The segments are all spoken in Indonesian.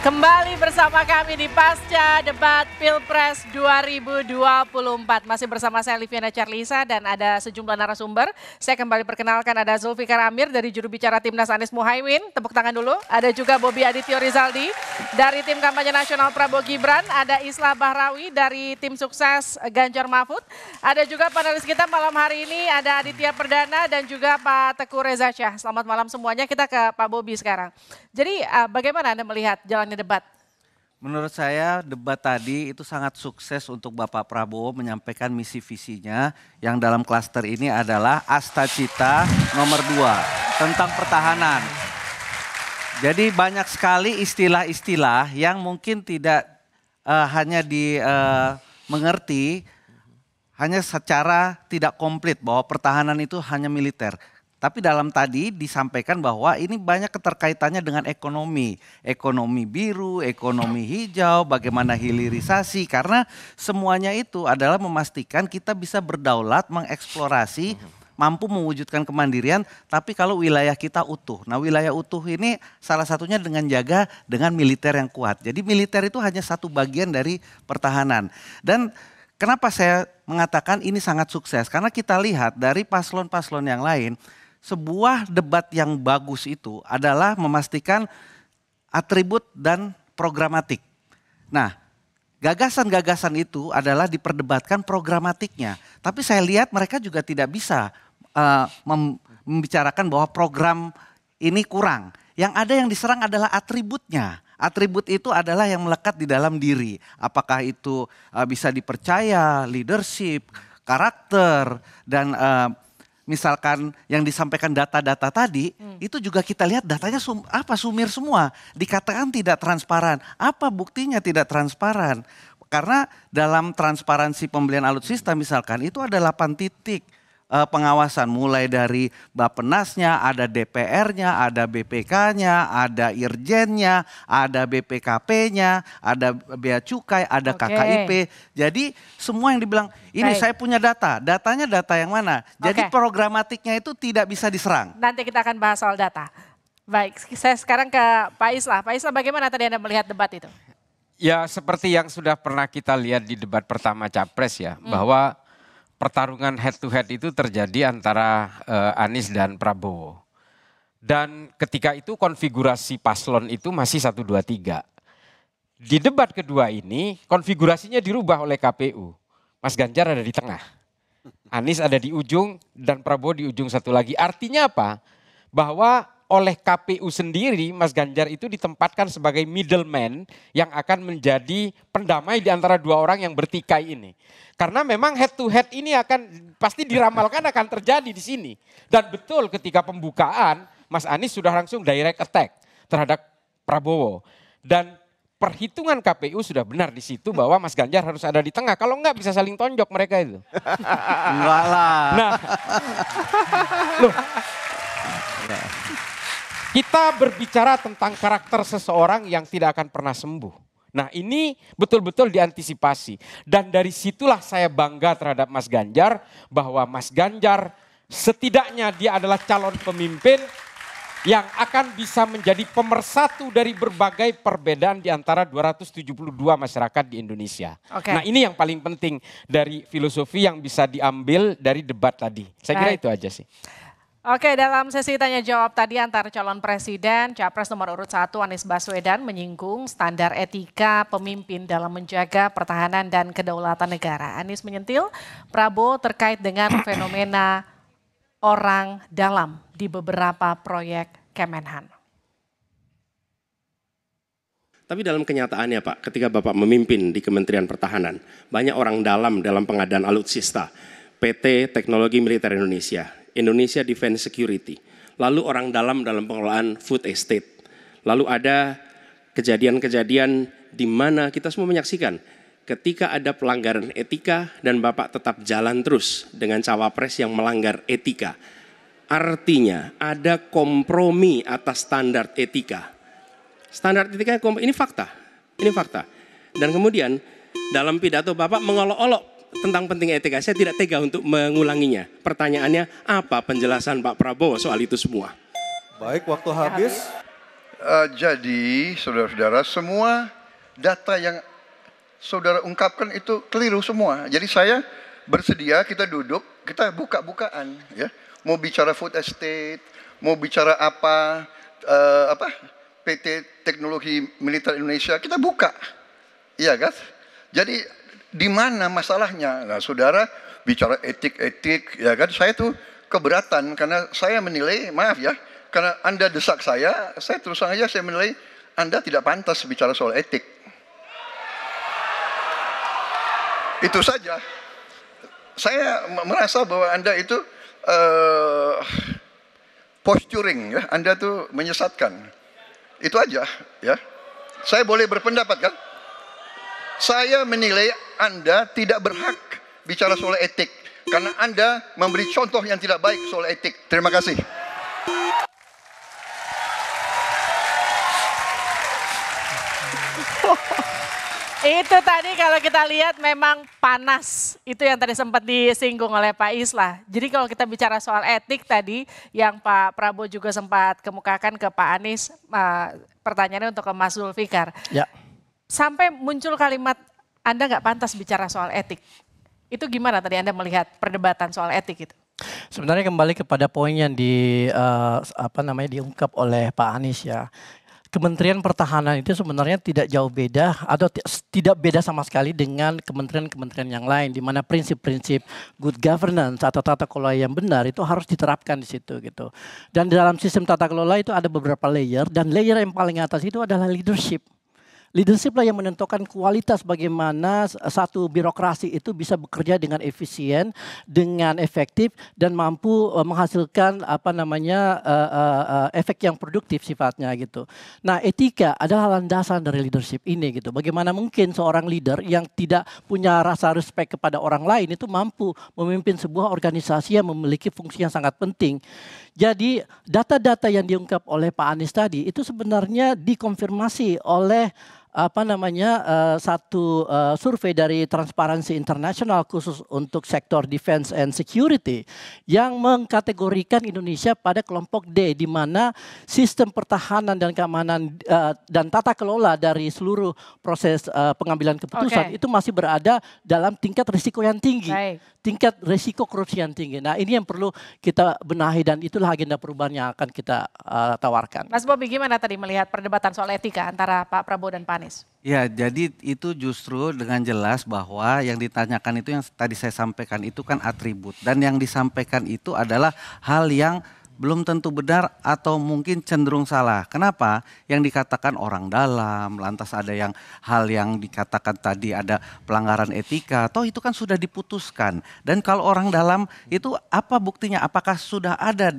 Kembali bersama kami di Pasca Debat Pilpres 2024. Masih bersama saya Liviana Charlisa dan ada sejumlah narasumber. Saya kembali perkenalkan ada Zulfikar Amir dari juru bicara Timnas Anies Muhaimin. Tepuk tangan dulu. Ada juga Bobi Adityo Rizaldi dari tim kampanye nasional Prabowo Gibran. Ada Islah Bahrawi dari tim sukses Ganjar Mahfud. Ada juga panelis kita malam hari ini ada Aditya Perdana dan juga Pak Teguh Reza Shah. Selamat malam semuanya. Kita ke Pak Bobi sekarang. Jadi bagaimana Anda melihat jalannya debat? Menurut saya debat tadi itu sangat sukses untuk Bapak Prabowo menyampaikan misi visinya yang dalam klaster ini adalah Asta Cita nomor 2 tentang pertahanan. Jadi banyak sekali istilah-istilah yang mungkin tidak hanya dimengerti hanya secara tidak komplit bahwa pertahanan itu hanya militer. Tapi dalam tadi disampaikan bahwa ini banyak keterkaitannya dengan ekonomi. Ekonomi biru, ekonomi hijau, bagaimana hilirisasi. Karena semuanya itu adalah memastikan kita bisa berdaulat, mengeksplorasi, mampu mewujudkan kemandirian. Tapi kalau wilayah kita utuh. Nah wilayah utuh ini salah satunya dengan jaga dengan militer yang kuat. Jadi militer itu hanya satu bagian dari pertahanan. Dan kenapa saya mengatakan ini sangat sukses? Karena kita lihat dari paslon-paslon yang lain, sebuah debat yang bagus itu adalah memastikan atribut dan programatik. Nah, gagasan-gagasan itu adalah diperdebatkan programatiknya. Tapi saya lihat mereka juga tidak bisa membicarakan bahwa program ini kurang. Yang ada yang diserang adalah atributnya. Atribut itu adalah yang melekat di dalam diri. Apakah itu bisa dipercaya, leadership, karakter, dan misalkan yang disampaikan data-data tadi, itu juga kita lihat datanya sumir semua. Dikatakan tidak transparan. Apa buktinya tidak transparan? Karena dalam transparansi pembelian alutsista misalkan itu ada 8 titik pengawasan. Mulai dari Bappenasnya, ada DPR-nya, ada BPK-nya, ada Irjennya, ada BPKP-nya, ada Bea Cukai, ada KKIP. Jadi semua yang dibilang, ini saya punya data. Datanya data yang mana? Jadi programatiknya itu tidak bisa diserang. Nanti kita akan bahas soal data. Baik, saya sekarang ke Pak Islah. Pak Islah, bagaimana tadi Anda melihat debat itu? Ya seperti yang sudah pernah kita lihat di debat pertama Capres ya, bahwa pertarungan head to head itu terjadi antara Anies dan Prabowo. Dan ketika itu konfigurasi paslon itu masih 1, 2, 3. Di debat kedua ini konfigurasinya dirubah oleh KPU. Mas Ganjar ada di tengah. Anies ada di ujung dan Prabowo di ujung satu lagi. Artinya apa? Bahwa oleh KPU sendiri Mas Ganjar itu ditempatkan sebagai middleman yang akan menjadi pendamai di antara dua orang yang bertikai ini. Karena memang head to head ini akan pasti diramalkan akan terjadi di sini. Dan betul ketika pembukaan Mas Anies sudah langsung direct attack terhadap Prabowo. Dan perhitungan KPU sudah benar di situ bahwa Mas Ganjar harus ada di tengah. Kalau enggak bisa saling tonjok mereka itu. Enggak lah. Nah, loh. Kita berbicara tentang karakter seseorang yang tidak akan pernah sembuh. Nah ini betul-betul diantisipasi. Dan dari situlah saya bangga terhadap Mas Ganjar. Bahwa Mas Ganjar setidaknya dia adalah calon pemimpin yang akan bisa menjadi pemersatu dari berbagai perbedaan di antara 272 masyarakat di Indonesia. Nah ini yang paling penting dari filosofi yang bisa diambil dari debat tadi. Saya kira itu aja sih. Oke, dalam sesi tanya jawab tadi antar calon presiden, Capres nomor urut 1 Anies Baswedan menyinggung standar etika pemimpin dalam menjaga pertahanan dan kedaulatan negara. Anies menyentil Prabowo terkait dengan fenomena orang dalam di beberapa proyek Kemenhan. Tapi dalam kenyataannya Pak, ketika Bapak memimpin di Kementerian Pertahanan, banyak orang dalam pengadaan alutsista, PT Teknologi Militer Indonesia, Indonesia Defense Security, lalu orang dalam pengelolaan food estate. Lalu ada kejadian-kejadian di mana kita semua menyaksikan ketika ada pelanggaran etika dan Bapak tetap jalan terus dengan cawapres yang melanggar etika. Artinya ada kompromi atas standar etika. Standar etika ini fakta. Ini fakta. Dan kemudian dalam pidato Bapak mengolok-olok tentang pentingnya etika, saya tidak tega untuk mengulanginya. Pertanyaannya, apa penjelasan Pak Prabowo soal itu semua? Baik, waktu habis. Jadi, saudara-saudara, semua data yang saudara ungkapkan itu keliru semua. Jadi saya bersedia kita duduk, kita buka-bukaan, ya. Mau bicara food estate, mau bicara apa PT Teknologi Militer Indonesia, kita buka, iya kan? Jadi di mana masalahnya? Nah, saudara bicara etik-etik, ya kan? Saya tuh keberatan karena saya menilai, maaf ya, karena Anda desak saya terus terang aja saya menilai Anda tidak pantas bicara soal etik. Itu saja. Saya merasa bahwa Anda itu posturing, ya. Anda tuh menyesatkan. Itu aja, ya. Saya boleh berpendapat kan? Saya menilai Anda tidak berhak bicara soal etik karena Anda memberi contoh yang tidak baik soal etik. Terima kasih. Itu tadi kalau kita lihat memang panas. Itu yang tadi sempat disinggung oleh Pak Islah. Jadi kalau kita bicara soal etik tadi yang Pak Prabowo juga sempat kemukakan ke Pak Anies, pertanyaannya untuk ke Mas Zulfikar. Ya. Sampai muncul kalimat Anda nggak pantas bicara soal etik. Itu gimana tadi Anda melihat perdebatan soal etik itu? Sebenarnya kembali kepada poin yang diungkap oleh Pak Anies ya. Kementerian Pertahanan itu sebenarnya tidak jauh beda atau tidak beda sama sekali dengan kementerian-kementerian yang lain di mana prinsip-prinsip good governance atau tata kelola yang benar itu harus diterapkan di situ gitu. Dan dalam sistem tata kelola itu ada beberapa layer dan layer yang paling atas itu adalah leadership. Leadership lah yang menentukan kualitas bagaimana satu birokrasi itu bisa bekerja dengan efisien, dengan efektif dan mampu menghasilkan efek yang produktif sifatnya gitu. Nah, etika adalah landasan dari leadership ini gitu. Bagaimana mungkin seorang leader yang tidak punya rasa respect kepada orang lain itu mampu memimpin sebuah organisasi yang memiliki fungsi yang sangat penting. Jadi data-data yang diungkap oleh Pak Anies tadi itu sebenarnya dikonfirmasi oleh satu survei dari Transparency International khusus untuk sektor defense and security yang mengkategorikan Indonesia pada kelompok D di mana sistem pertahanan dan keamanan dan tata kelola dari seluruh proses pengambilan keputusan itu masih berada dalam tingkat risiko yang tinggi. Tingkat risiko korupsi yang tinggi. Nah, ini yang perlu kita benahi dan itulah agenda perubahan yang akan kita tawarkan. Mas Bobi, gimana tadi melihat perdebatan soal etika antara Pak Prabowo dan Pak Anies? Ya, jadi itu justru dengan jelas bahwa yang ditanyakan itu yang tadi saya sampaikan itu kan atribut. Dan yang disampaikan itu adalah hal yang belum tentu benar atau mungkin cenderung salah. Kenapa? Yang dikatakan orang dalam, lantas ada yang hal yang dikatakan tadi ada pelanggaran etika, toh itu kan sudah diputuskan. Dan kalau orang dalam itu apa buktinya? Apakah sudah ada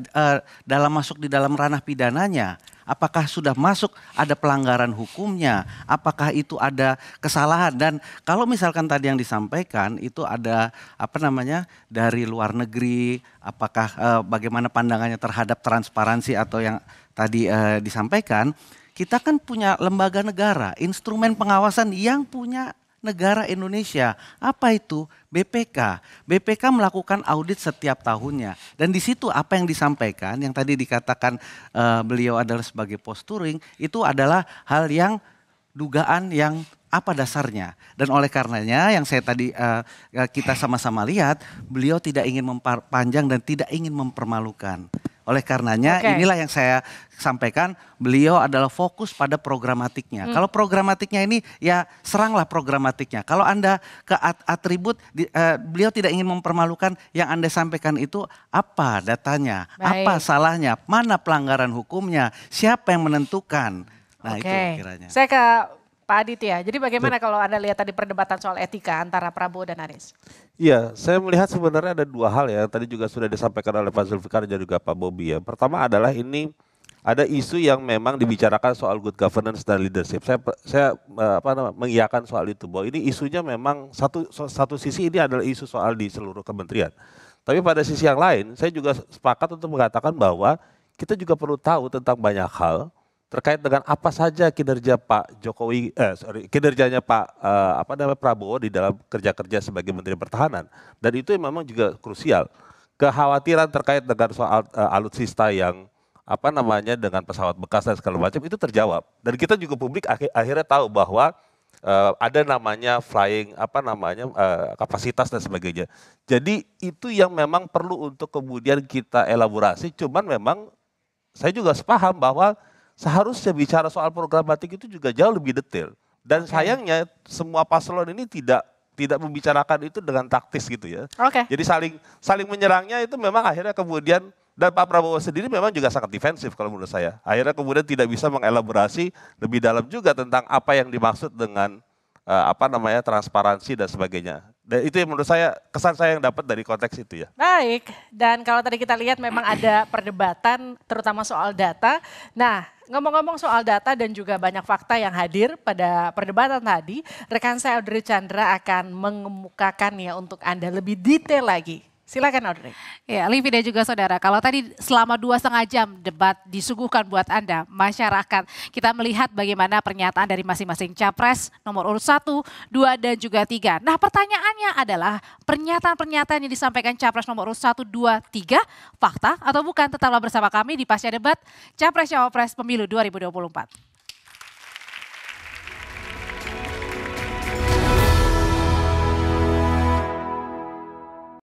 masuk di dalam ranah pidananya? Apakah sudah masuk ada pelanggaran hukumnya? Apakah itu ada kesalahan? Dan kalau misalkan tadi yang disampaikan itu ada dari luar negeri, apakah bagaimana pandangannya terhadap transparansi atau yang tadi disampaikan, kita kan punya lembaga negara, instrumen pengawasan yang punya negara Indonesia. Apa itu? BPK. BPK melakukan audit setiap tahunnya. Dan di situ apa yang disampaikan, yang tadi dikatakan beliau adalah sebagai posturing, itu adalah hal yang dugaan yang apa dasarnya. Dan oleh karenanya yang saya tadi kita sama-sama lihat, beliau tidak ingin memperpanjang dan tidak ingin mempermalukan. Oleh karenanya inilah yang saya sampaikan, beliau adalah fokus pada programatiknya. Kalau programatiknya ini ya seranglah programatiknya. Kalau Anda ke atribut, beliau tidak ingin mempermalukan, yang Anda sampaikan itu apa datanya, apa salahnya, mana pelanggaran hukumnya, siapa yang menentukan. Nah itu kiranya. Saya ke Pak Aditya, jadi bagaimana kalau Anda lihat tadi perdebatan soal etika antara Prabowo dan Anies? Iya, saya melihat sebenarnya ada dua hal ya, tadi juga sudah disampaikan oleh Pak Zulfikar dan juga Pak Bobi ya. Pertama adalah ini ada isu yang memang dibicarakan soal good governance dan leadership. Saya mengiyakan soal itu, bahwa ini isunya memang satu sisi ini adalah isu soal di seluruh kementerian. Tapi pada sisi yang lain, saya juga sepakat untuk mengatakan bahwa kita juga perlu tahu tentang banyak hal terkait dengan apa saja kinerja Pak Jokowi, kinerjanya Pak Prabowo di dalam kerja-kerja sebagai Menteri Pertahanan, dan itu memang juga krusial. Kekhawatiran terkait dengan soal alutsista yang apa namanya dengan pesawat bekas dan segala macam itu terjawab. Dan kita juga publik akhirnya tahu bahwa ada namanya flying apa namanya kapasitas dan sebagainya. Jadi itu yang memang perlu untuk kemudian kita elaborasi. Cuman memang saya juga sepaham bahwa seharusnya bicara soal programatik itu juga jauh lebih detail. Dan sayangnya semua paslon ini tidak membicarakan itu dengan taktis gitu ya. Jadi saling menyerangnya itu memang akhirnya kemudian, dan Pak Prabowo sendiri memang juga sangat defensif kalau menurut saya. Akhirnya kemudian tidak bisa mengelaborasi lebih dalam juga tentang apa yang dimaksud dengan apa namanya transparansi dan sebagainya. Dan itu yang menurut saya, kesan saya yang dapat dari konteks itu ya. Baik, dan kalau tadi kita lihat memang ada perdebatan terutama soal data. Nah, ngomong-ngomong soal data dan juga banyak fakta yang hadir pada perdebatan tadi, rekan saya Audrey Chandra akan mengemukakannya untuk Anda lebih detail lagi. Silakan Audrey. Ya, Livi dan juga saudara, kalau tadi selama 2,5 jam debat disuguhkan buat Anda, masyarakat, kita melihat bagaimana pernyataan dari masing-masing capres nomor urut 1, 2, dan juga 3. Nah pertanyaannya adalah pernyataan-pernyataan yang disampaikan capres nomor urut 1, 2, 3, fakta atau bukan? Tetaplah bersama kami di Pasca Debat Capres Cawapres Pemilu 2024.